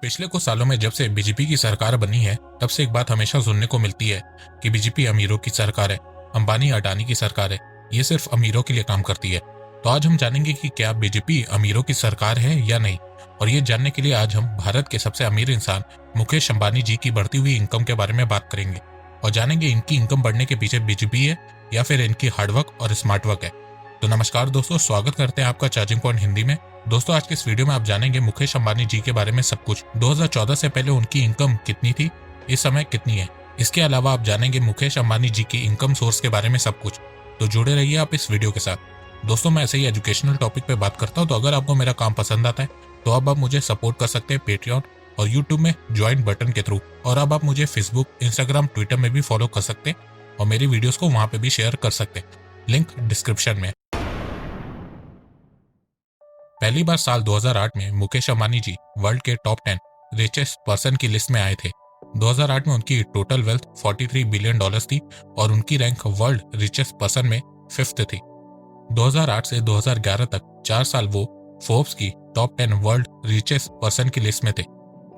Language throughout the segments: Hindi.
पिछले कुछ सालों में जब से बीजेपी की सरकार बनी है तब से एक बात हमेशा सुनने को मिलती है कि बीजेपी अमीरों की सरकार है, अंबानी अडानी की सरकार है, ये सिर्फ अमीरों के लिए काम करती है। तो आज हम जानेंगे कि क्या बीजेपी अमीरों की सरकार है या नहीं। और ये जानने के लिए आज हम भारत के सबसे अमीर इंसान मुकेश अंबानी जी की बढ़ती हुई इनकम के बारे में बात करेंगे और जानेंगे इनकी इनकम बढ़ने के पीछे बीजेपी है या फिर इनकी हार्डवर्क और स्मार्ट वर्क है। तो नमस्कार दोस्तों, स्वागत करते हैं आपका चार्जिंग पॉइंट हिंदी में। दोस्तों, आज के इस वीडियो में आप जानेंगे मुकेश अंबानी जी के बारे में सब कुछ। 2014 से पहले उनकी इनकम कितनी थी, इस समय कितनी है। इसके अलावा आप जानेंगे मुकेश अंबानी जी की इनकम सोर्स के बारे में सब कुछ। तो जुड़े रहिए आप इस वीडियो के साथ। दोस्तों, मैं ऐसे ही एजुकेशनल टॉपिक पे बात करता हूँ, तो अगर आपको मेरा काम पसंद आता है तो अब आप मुझे सपोर्ट कर सकते हैं पेट्रियन और यूट्यूब में ज्वाइन बटन के थ्रू। और अब आप मुझे फेसबुक, इंस्टाग्राम, ट्विटर में भी फॉलो कर सकते हैं और मेरी वीडियोस को वहां पे भी शेयर कर सकते हैं, लिंक डिस्क्रिप्शन में। पहली बार साल 2008 में मुकेश अंबानी जी वर्ल्ड के टॉप 10 रिचेस्ट पर्सन की लिस्ट में आए थे। 2008 में उनकी टोटल वेल्थ $43 बिलियन थी और उनकी रैंक वर्ल्ड रिचेस्ट पर्सन में 5th थी। 2008 से 2011 तक 4 साल वो फोर्ब्स की टॉप 10 वर्ल्ड रिचेस्ट पर्सन की लिस्ट में थे।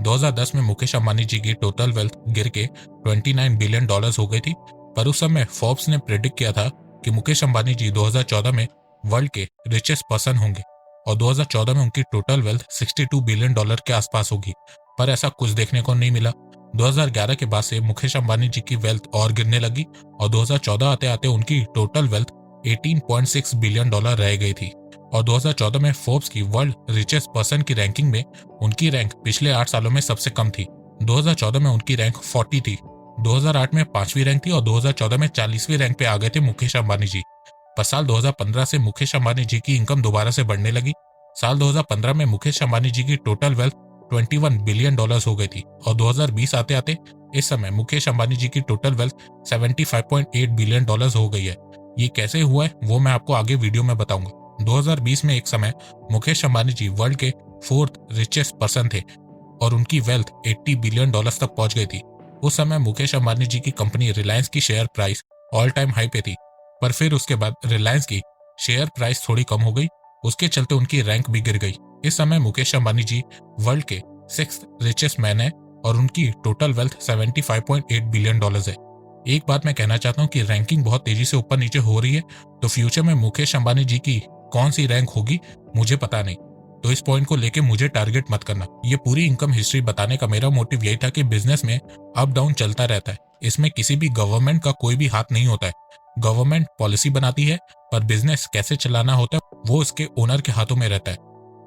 2010 में मुकेश अंबानी जी की टोटल वेल्थ गिर के $29 बिलियन हो गई थी, पर उस समय फोर्ब्स ने प्रेडिक्ट किया था कि मुकेश अंबानी जी 2014 में वर्ल्ड के रिचेस्ट पर्सन होंगे और 2014 में उनकी टोटल वेल्थ $62 बिलियन के आसपास होगी, पर ऐसा कुछ देखने को नहीं मिला। 2011 के बाद से मुकेश अंबानी जी की वेल्थ और गिरने लगी और 2014 आते आते उनकी टोटल वेल्थ $18.6 बिलियन रह गई थी। और 2014 में फोर्ब्स की वर्ल्ड रिचेस्ट पर्सन की रैंकिंग में उनकी रैंक पिछले 8 सालों में सबसे कम थी। 2014 में उनकी रैंक 40 थी, 2008 में 5वीं रैंक थी और 2014 में 40वीं रैंक पे आ गए थे मुकेश अंबानी जी। पर साल 2015 से मुकेश अंबानी जी की इनकम दोबारा से बढ़ने लगी। साल 2015 में मुकेश अंबानी जी की टोटल वेल्थ $21 बिलियन हो गई थी और 2020 आते आते इस समय मुकेश अंबानी जी की टोटल वेल्थ $75.8 बिलियन हो गई है। ये कैसे हुआ है वो मैं आपको आगे वीडियो में बताऊंगा। 2020 में एक समय मुकेश अंबानी जी वर्ल्ड के 4th रिचेस्ट पर्सन थे और उनकी वेल्थ $80 बिलियन तक पहुंच गई थी। उस समय मुकेश अंबानी जी की कंपनी रिलायंस की share price all time high पे थी, पर फिर उसके बाद रिलायंस की शेयर प्राइस थोड़ी कम हो गई, उसके चलते उनकी रैंक भी गिर गई। इस समय मुकेश अंबानी जी वर्ल्ड के 6th रिचेस्ट मैन है और उनकी टोटल वेल्थ $75.8 बिलियन है। एक बात मैं कहना चाहता हूँ कि रैंकिंग बहुत तेजी से ऊपर नीचे हो रही है, तो फ्यूचर में मुकेश अंबानी जी की कौन सी रैंक होगी मुझे पता नहीं, तो इस पॉइंट को लेके मुझे टारगेट मत करना। ये पूरी इनकम हिस्ट्री बताने का मेरा मोटिव यही था कि बिजनेस में अप डाउन चलता रहता है, इसमें किसी भी गवर्नमेंट का कोई भी हाथ नहीं होता है। गवर्नमेंट पॉलिसी बनाती है, पर बिजनेस कैसे चलाना होता है वो इसके ओनर के हाथों में रहता है।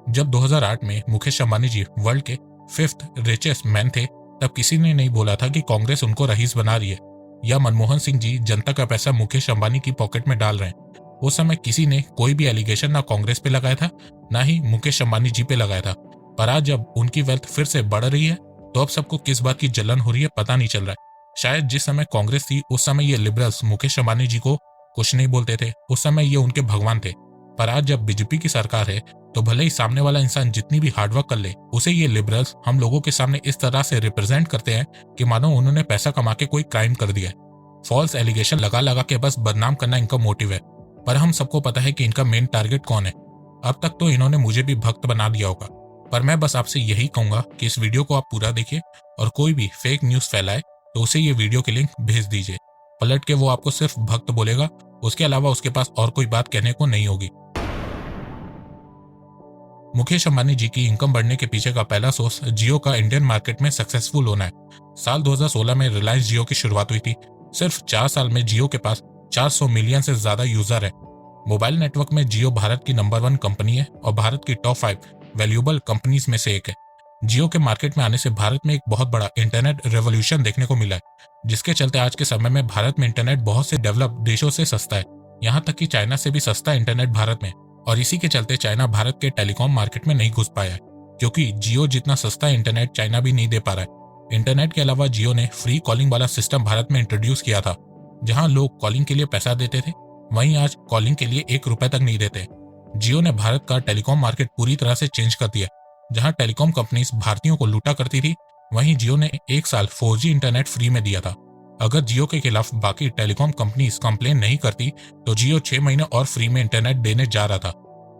जब 2008 में मुकेश अंबानी जी वर्ल्ड के 5th रिचेस्ट मैन थे, तब किसी ने नहीं बोला था कि कांग्रेस उनको रईस बना रही है या मनमोहन सिंह जी जनता का पैसा मुकेश अंबानी की पॉकेट में डाल रहे हैं। उस समय किसी ने कोई भी एलिगेशन ना कांग्रेस पे लगाया था, ना ही मुकेश अंबानी जी पे लगाया था। पर आज जब उनकी वेल्थ फिर से बढ़ रही है तो अब सबको किस बात की जलन हो रही है पता नहीं चल रहा है। शायद जिस समय कांग्रेस थी उस समय ये लिबरल्स मुकेश अंबानी जी को कुछ नहीं बोलते थे, उस समय ये उनके भगवान थे। पर आज जब बीजेपी की सरकार है तो भले ही सामने वाला इंसान जितनी भी हार्डवर्क कर ले, उसे ये लिबरल्स हम लोगों के सामने इस तरह से रिप्रेजेंट करते हैं कि मानो उन्होंने पैसा कमा के कोई क्राइम कर दिया है। फॉल्स एलिगेशन लगा लगा के बस बदनाम करना इनका मोटिव है, पर हम सबको पता है कि इनका मेन टारगेट कौन है। अब तक तो इन्होंने मुझे भी भक्त बना दिया होगा, पर मैं बस आपसे यही कहूंगा कि इस वीडियो को आप पूरा देखिए और कोई भी फेक न्यूज फैलाए तो उसे ये वीडियो की लिंक भेज दीजिए। पलट के वो आपको सिर्फ भक्त बोलेगा, उसके अलावा उसके पास और कोई बात कहने को नहीं होगी। मुकेश अंबानी जी की इनकम बढ़ने के पीछे का पहला सोर्स जियो का इंडियन मार्केट में सक्सेसफुल होना है। साल 2016 में रिलायंस जियो की शुरुआत हुई थी। सिर्फ 4 साल में जियो के पास 400 मिलियन से ज्यादा यूजर है। मोबाइल नेटवर्क में जियो भारत की नंबर 1 कंपनी है और भारत की टॉप 5 वैल्यूएबल कंपनीज में से एक है। जियो के मार्केट में आने से भारत में एक बहुत बड़ा इंटरनेट रेवोल्यूशन देखने को मिला है, जिसके चलते आज के समय में भारत में इंटरनेट बहुत से डेवलप देशों से सस्ता है, यहाँ तक कि चाइना से भी सस्ता इंटरनेट भारत में। और इसी के चलते चाइना भारत के टेलीकॉम मार्केट में नहीं घुस पाया है, क्योंकि जियो जितना सस्ता इंटरनेट चाइना भी नहीं दे पा रहा है। इंटरनेट के अलावा जियो ने फ्री कॉलिंग वाला सिस्टम भारत में इंट्रोड्यूस किया था, जहां लोग कॉलिंग के लिए पैसा देते थे, वहीं आज कॉलिंग के लिए ₹1 तक नहीं देते। जियो ने भारत का टेलीकॉम मार्केट पूरी तरह से चेंज कर दिया। जहां टेलीकॉम कंपनीज भारतीयों को लूटा करती थी, वहीं जियो ने 1 साल 4G इंटरनेट फ्री में दिया था। अगर जियो के खिलाफ बाकी टेलीकॉम कंपनीज कंप्लेन नहीं करती तो जियो 6 महीने और फ्री में इंटरनेट देने जा रहा था।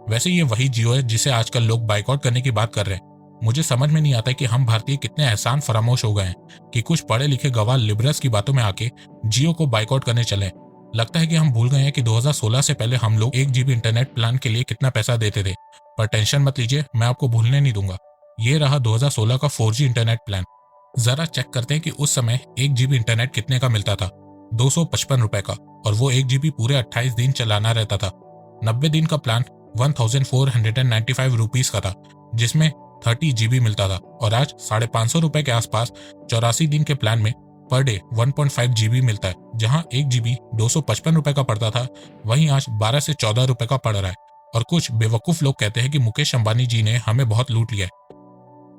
वैसे ये वही जियो है जिसे आजकल लोग बाइकआउट करने की बात कर रहे हैं। मुझे समझ में नहीं आता कि हम भारतीय कितने एहसान फरामोश हो गए हैं कि कुछ पढ़े लिखे गवार लिबरल्स की बातों में आके जियो को बाइकआउट करने चले। लगता है कि हम भूल गए हैं कि 2016 से पहले हम लोग 1 GB इंटरनेट प्लान के लिए कितना पैसा देते थे। पर टेंशन मत लीजिए, मैं आपको भूलने नहीं दूंगा। ये रहा 2016 का 4G इंटरनेट प्लान। जरा चेक करते हैं कि उस समय 1 GB इंटरनेट कितने का मिलता था। 255 रुपए का, और वो 1 GB पूरे 28 दिन चलाना रहता था। 90 दिन का प्लान 1495 रुपीज का था, जिसमें 30 GB मिलता था। और आज 550 रुपए के आसपास 84 दिन के प्लान में पर डे 1.5 GB मिलता है। जहां 1 GB 255 रुपए का पड़ता था, वहीं आज 12 से 14 रुपए का पड़ रहा है। और कुछ बेवकूफ लोग कहते हैं कि मुकेश अंबानी जी ने हमें बहुत लूट लिया है।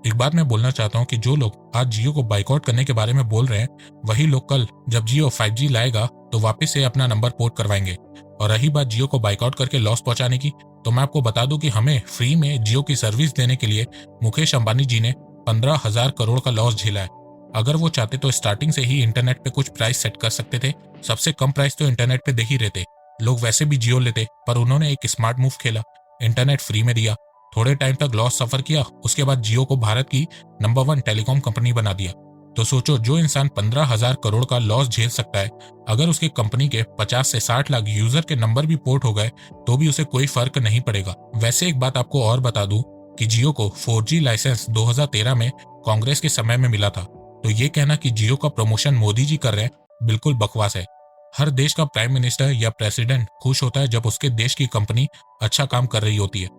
एक बात मैं बोलना चाहता हूँ कि जो लोग आज जियो को बाइकआउट करने के बारे में बोल रहे हैं, वही लोग कल जब जियो 5G लाएगा तो वापस से अपना नंबर पोर्ट करवाएंगे। और रही बात जियो को बाइकआउट करके लॉस पहुंचाने की, तो मैं आपको बता दूं कि हमें फ्री में जियो की सर्विस देने के लिए मुकेश अंबानी जी ने 15,000 करोड़ का लॉस झेला है। अगर वो चाहते तो स्टार्टिंग से ही इंटरनेट पे कुछ प्राइस सेट कर सकते थे। सबसे कम प्राइस तो इंटरनेट पे दे ही रहते, लोग वैसे भी जियो लेते। पर उन्होंने एक स्मार्ट मूव खेला, इंटरनेट फ्री में दिया, थोड़े टाइम तक लॉस सफर किया, उसके बाद जियो को भारत की नंबर 1 टेलीकॉम कंपनी बना दिया। तो सोचो, जो इंसान 15,000 करोड़ का लॉस झेल सकता है, अगर उसके कंपनी के 50 से 60 लाख यूजर के नंबर भी पोर्ट हो गए तो भी उसे कोई फर्क नहीं पड़ेगा। वैसे एक बात आपको और बता दूं कि जियो को 4G लाइसेंस 2013 में कांग्रेस के समय में मिला था। तो ये कहना कि जियो का प्रमोशन मोदी जी कर रहे हैं, बिल्कुल बकवास है। हर देश का प्राइम मिनिस्टर या प्रेसिडेंट खुश होता है जब उसके देश की कंपनी अच्छा काम कर रही होती है।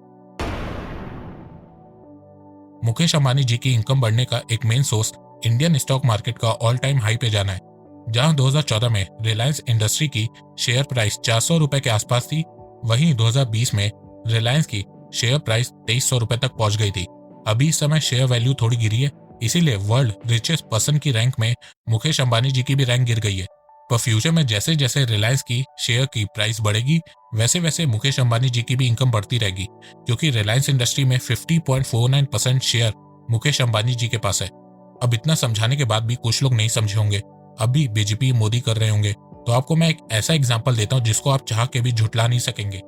मुकेश अंबानी जी की इनकम बढ़ने का एक main source Indian stock market का ऑल टाइम हाई पे जाना है। जहां 2014 में रिलायंस इंडस्ट्री की शेयर प्राइस 400 रुपए के आसपास थी, वहीं 2020 में रिलायंस की शेयर प्राइस 2300 रुपए तक पहुंच गई थी। अभी इस समय शेयर वैल्यू थोड़ी गिरी है, इसीलिए वर्ल्ड रिचेस्ट पर्सन की रैंक में मुकेश अंबानी जी की भी रैंक गिर गई है। पर फ्यूचर में जैसे जैसे रिलायंस की शेयर की प्राइस बढ़ेगी, वैसे वैसे मुकेश अंबानी जी की भी इनकम बढ़ती रहेगी, क्योंकि रिलायंस इंडस्ट्री में 50.49% शेयर मुकेश अंबानी जी के पास है। अब इतना समझाने के बाद भी कुछ लोग नहीं समझे होंगे, अभी बीजेपी मोदी कर रहे होंगे। तो आपको मैं एक ऐसा एग्जांपल देता हूं जिसको आप चाह के भी झुटला नहीं सकेंगे।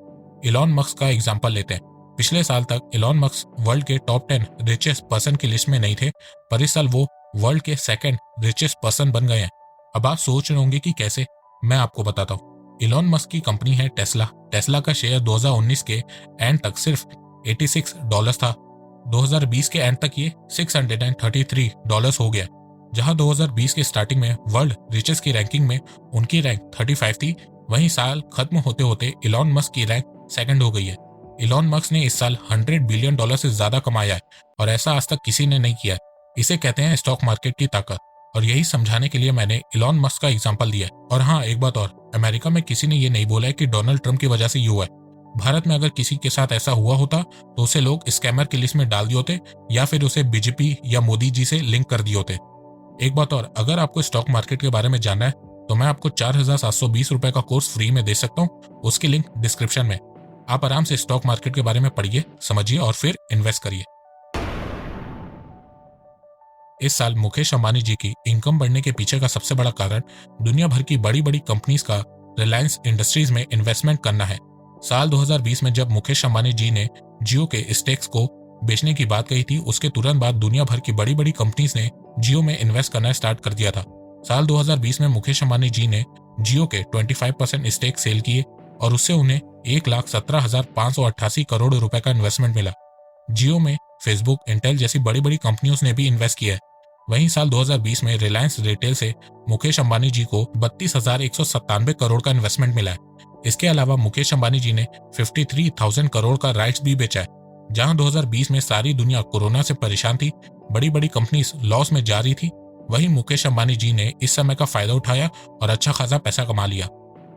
इलॉन मस्क का एग्जांपल लेते हैं। पिछले साल तक इलॉन मस्क वर्ल्ड के टॉप 10 रिचेस्ट पर्सन की लिस्ट में नहीं थे, पर इस साल वो वर्ल्ड के सेकंड रिचेस्ट पर्सन बन गए हैं। अब आप सोच रहे होंगे कि कैसे, मैं आपको बताता हूँ। इलॉन मस्क की कंपनी है टेस्ला। टेस्ला का शेयर 2019 के एंड तक सिर्फ $86 था। 2020 के एंड तक ये $633 हो गया। जहां 2020 के स्टार्टिंग में वर्ल्ड रिचेस्ट की रैंकिंग में उनकी रैंक 35 थी, वहीं साल खत्म होते होते इलॉन मस्क की रैंक सेकंड हो गई है। इलॉन मस्क ने इस साल $100 बिलियन से ज्यादा कमाया है, और ऐसा आज तक किसी ने नहीं किया है। इसे कहते हैं स्टॉक मार्केट की ताकत। और यही समझाने के लिए मैंने इलॉन मस्क का एग्जांपल दिया है। और हाँ, एक बात और, अमेरिका में किसी ने ये नहीं बोला है कि डोनाल्ड ट्रंप की वजह से ये हुआ है। भारत में अगर किसी के साथ ऐसा हुआ होता तो उसे लोग स्कैमर की लिस्ट में डाल दिए होते, या फिर उसे बीजेपी या मोदी जी से लिंक कर दिए होते। एक बात और, अगर आपको स्टॉक मार्केट के बारे में जानना है तो मैं आपको 4,720 रुपए का कोर्स फ्री में दे सकता हूँ। उसकी लिंक डिस्क्रिप्शन में। आप आराम से स्टॉक मार्केट के बारे में पढ़िए, समझिए और फिर इन्वेस्ट करिए। इस साल मुकेश अंबानी जी की इनकम बढ़ने के पीछे का सबसे बड़ा कारण दुनिया भर की बड़ी बड़ी कंपनीज का रिलायंस इंडस्ट्रीज में इन्वेस्टमेंट करना है। साल 2020 में जब मुकेश अंबानी जी ने जियो के स्टेक्स को बेचने की बात कही थी, उसके तुरंत बाद दुनिया भर की बड़ी बड़ी कंपनीज ने जियो में इन्वेस्ट करना स्टार्ट कर दिया था। साल 2020 में मुकेश अंबानी जी ने जियो के 25% स्टेक सेल किए, और उससे उन्हें 1,17,588 करोड़ रुपए का इन्वेस्टमेंट मिला। जियो में फेसबुक, इंटेल जैसी बड़ी बड़ी कंपनियों ने भी इन्वेस्ट किया है। वहीं साल 2020 में रिलायंस रिटेल से मुकेश अंबानी जी को 32,197 करोड़ का इन्वेस्टमेंट मिला है। इसके अलावा मुकेश अंबानी जी ने 53,000 करोड़ का राइट्स भी बेचा है। जहां 2020 में सारी दुनिया कोरोना से परेशान थी, बड़ी बड़ी कंपनीज लॉस में जा रही थी, वहीं मुकेश अंबानी जी ने इस समय का फायदा उठाया और अच्छा खासा पैसा कमा लिया।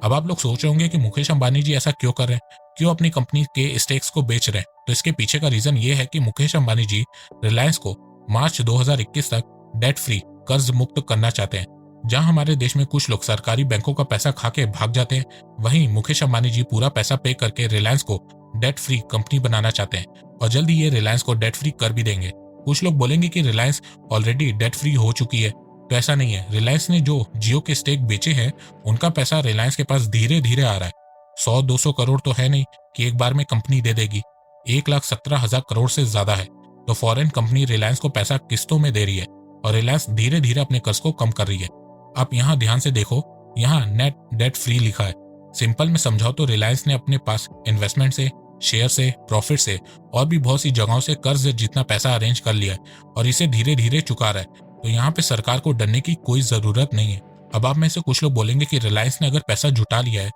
अब आप लोग सोच रहे होंगे कि मुकेश अंबानी जी ऐसा क्यों कर रहे हैं, क्यों अपनी कंपनी के स्टेक्स को बेच रहे हैं। तो इसके पीछे का रीजन ये है कि मुकेश अंबानी जी रिलायंस को मार्च 2021 तक डेट फ्री, कर्ज मुक्त करना चाहते हैं। जहां हमारे देश में कुछ लोग सरकारी बैंकों का पैसा खा के भाग जाते हैं, वहीं मुकेश अंबानी जी पूरा पैसा पे करके रिलायंस को डेट फ्री कंपनी बनाना चाहते हैं, और जल्दी ये रिलायंस को डेट फ्री कर भी देंगे। कुछ लोग बोलेंगे कि रिलायंस ऑलरेडी डेट फ्री हो चुकी है, तो ऐसा नहीं है। रिलायंस ने जो जियो के स्टेक बेचे हैं, उनका पैसा रिलायंस के पास धीरे धीरे आ रहा है। 100-200 करोड़ तो है नहीं कि एक बार में कंपनी दे देगी, 1,17,000 करोड़ से ज्यादा है। तो फॉरेन कंपनी रिलायंस को पैसा किस्तों में दे रही है और रिलायंस धीरे धीरे अपने कर्ज को कम कर रही है। आप यहाँ ध्यान से देखो, यहाँ नेट डेट फ्री लिखा है। सिंपल में समझाओ तो रिलायंस ने अपने पास इन्वेस्टमेंट से, शेयर से, प्रॉफिट से और भी बहुत सी जगहों से कर्ज जितना पैसा अरेंज कर लिया है और इसे धीरे धीरे चुका रहा है। तो यहाँ पे सरकार को डरने की कोई जरूरत नहीं है। अब आप में से कुछ लोग बोलेंगे कि रिलायंस ने अगर पैसा जुटा लिया है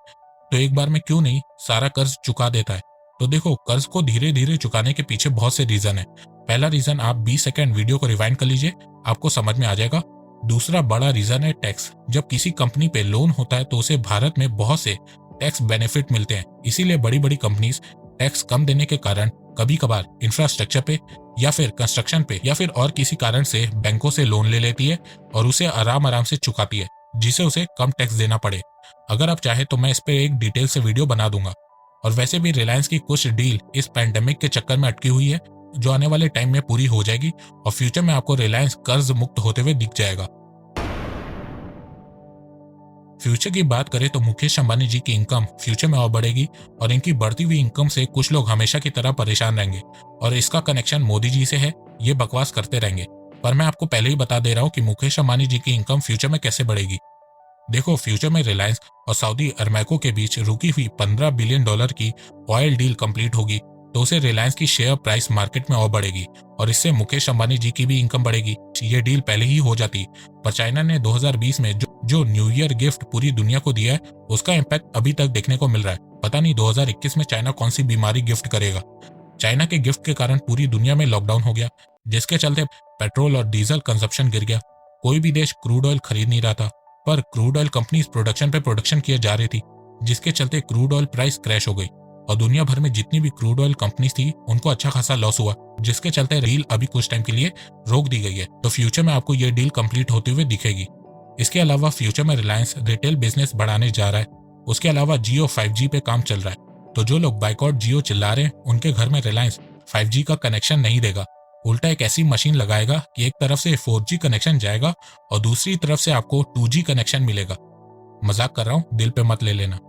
तो एक बार में क्यों नहीं सारा कर्ज चुका देता है। तो देखो, कर्ज को धीरे धीरे चुकाने के पीछे बहुत से रीजन है। पहला रीजन, आप 20 सेकंड वीडियो को रिवाइंड कर लीजिए, आपको समझ में आ जाएगा। दूसरा बड़ा रीजन है टैक्स। जब किसी कंपनी पे लोन होता है तो उसे भारत में बहुत से टैक्स बेनिफिट मिलते हैं, इसीलिए बड़ी बड़ी कंपनीज टैक्स कम देने के कारण कभी कभार इंफ्रास्ट्रक्चर पे या फिर कंस्ट्रक्शन पे या फिर और किसी कारण से बैंकों से लोन ले लेती है और उसे आराम आराम से चुकाती है, जिसे उसे कम टैक्स देना पड़े। अगर आप चाहे तो मैं इस पे एक डिटेल से वीडियो बना दूंगा। और वैसे भी रिलायंस की कुछ डील इस पैंडेमिक के चक्कर में अटकी हुई है, जो आने वाले टाइम में पूरी हो जाएगी और फ्यूचर में आपको रिलायंस कर्ज मुक्त होते हुए दिख जाएगा। फ्यूचर की बात करें तो मुकेश अंबानी जी की इनकम फ्यूचर में और बढ़ेगी और इनकी बढ़ती हुई इनकम से कुछ लोग हमेशा की तरह परेशान रहेंगे और इसका कनेक्शन मोदी जी से है, ये बकवास करते रहेंगे। पर मैं आपको पहले ही बता दे रहा हूँ कि मुकेश अंबानी जी की इनकम फ्यूचर में कैसे बढ़ेगी। देखो, फ्यूचर में रिलायंस और सऊदी अरमैको के बीच रुकी हुई $15 बिलियन की ऑयल डील कंप्लीट होगी तो उसे रिलायंस की शेयर प्राइस मार्केट में और बढ़ेगी और इससे मुकेश अंबानी जी की भी इनकम बढ़ेगी। ये डील पहले ही हो जाती, पर चाइना ने 2020 में जो न्यू ईयर गिफ्ट पूरी दुनिया को दिया है उसका इम्पैक्ट अभी तक देखने को मिल रहा है। पता नहीं 2021 में चाइना कौन सी बीमारी गिफ्ट करेगा। चाइना के गिफ्ट के कारण पूरी दुनिया में लॉकडाउन हो गया, जिसके चलते पेट्रोल और डीजल कंजप्शन गिर गया। कोई भी देश क्रूड ऑयल खरीद नहीं रहा था, पर क्रूड ऑयल कंपनीज प्रोडक्शन पे प्रोडक्शन किए जा रही थी, जिसके चलते क्रूड ऑयल प्राइस क्रैश हो गई और दुनिया भर में जितनी भी क्रूड ऑयल कंपनीज थी उनको अच्छा खासा लॉस हुआ, जिसके चलते डील अभी कुछ टाइम के लिए रोक दी गई है। तो फ्यूचर में आपको ये डील कंप्लीट होते हुए दिखेगी। इसके अलावा फ्यूचर में रिलायंस रिटेल बिजनेस बढ़ाने जा रहा है। उसके अलावा जियो 5G पे काम चल रहा है, तो जो लोग बाइकआउट जियो चिल्ला रहे हैं उनके घर में रिलायंस 5G का कनेक्शन नहीं देगा, उल्टा एक ऐसी मशीन लगाएगा कि एक तरफ से 4G कनेक्शन जाएगा और दूसरी तरफ से आपको 2G कनेक्शन मिलेगा। मजाक कर रहा हूँ, दिल पे मत ले लेना।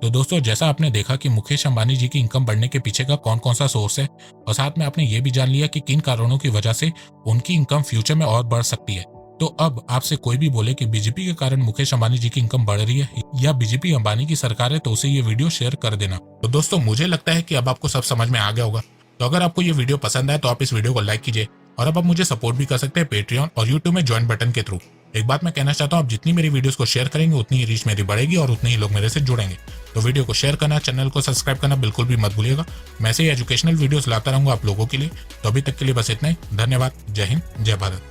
तो दोस्तों, जैसा आपने देखा कि मुकेश अंबानी जी की इनकम बढ़ने के पीछे का कौन कौन सा सोर्स है और साथ में आपने ये भी जान लिया कि किन कारणों की वजह से उनकी इनकम फ्यूचर में और बढ़ सकती है। तो अब आपसे कोई भी बोले कि बीजेपी के कारण मुकेश अंबानी जी की इनकम बढ़ रही है या बीजेपी अंबानी की सरकार है, तो उसे ये वीडियो शेयर कर देना। तो दोस्तों, मुझे लगता है कि अब आपको सब समझ में आ गया होगा। तो अगर आपको ये वीडियो पसंद आए तो आप इस वीडियो को लाइक कीजिए और अब आप मुझे सपोर्ट भी कर सकते हैं पेट्रियन और यूट्यूब में ज्वाइन बटन के थ्रू। एक बात मैं कहना चाहता हूँ, आप जितनी मेरी वीडियोस को शेयर करेंगे उतनी ही रीच मेरी बढ़ेगी और उतने ही लोग मेरे से जुड़ेंगे। तो वीडियो को शेयर करना, चैनल को सब्सक्राइब करना बिल्कुल भी मत भूलिएगा। मैं ऐसे ही एजुकेशनल वीडियोस लाता रहूंगा आप लोगों के लिए। तो अभी तक के लिए बस इतना ही। धन्यवाद। जय हिंद, जय भारत।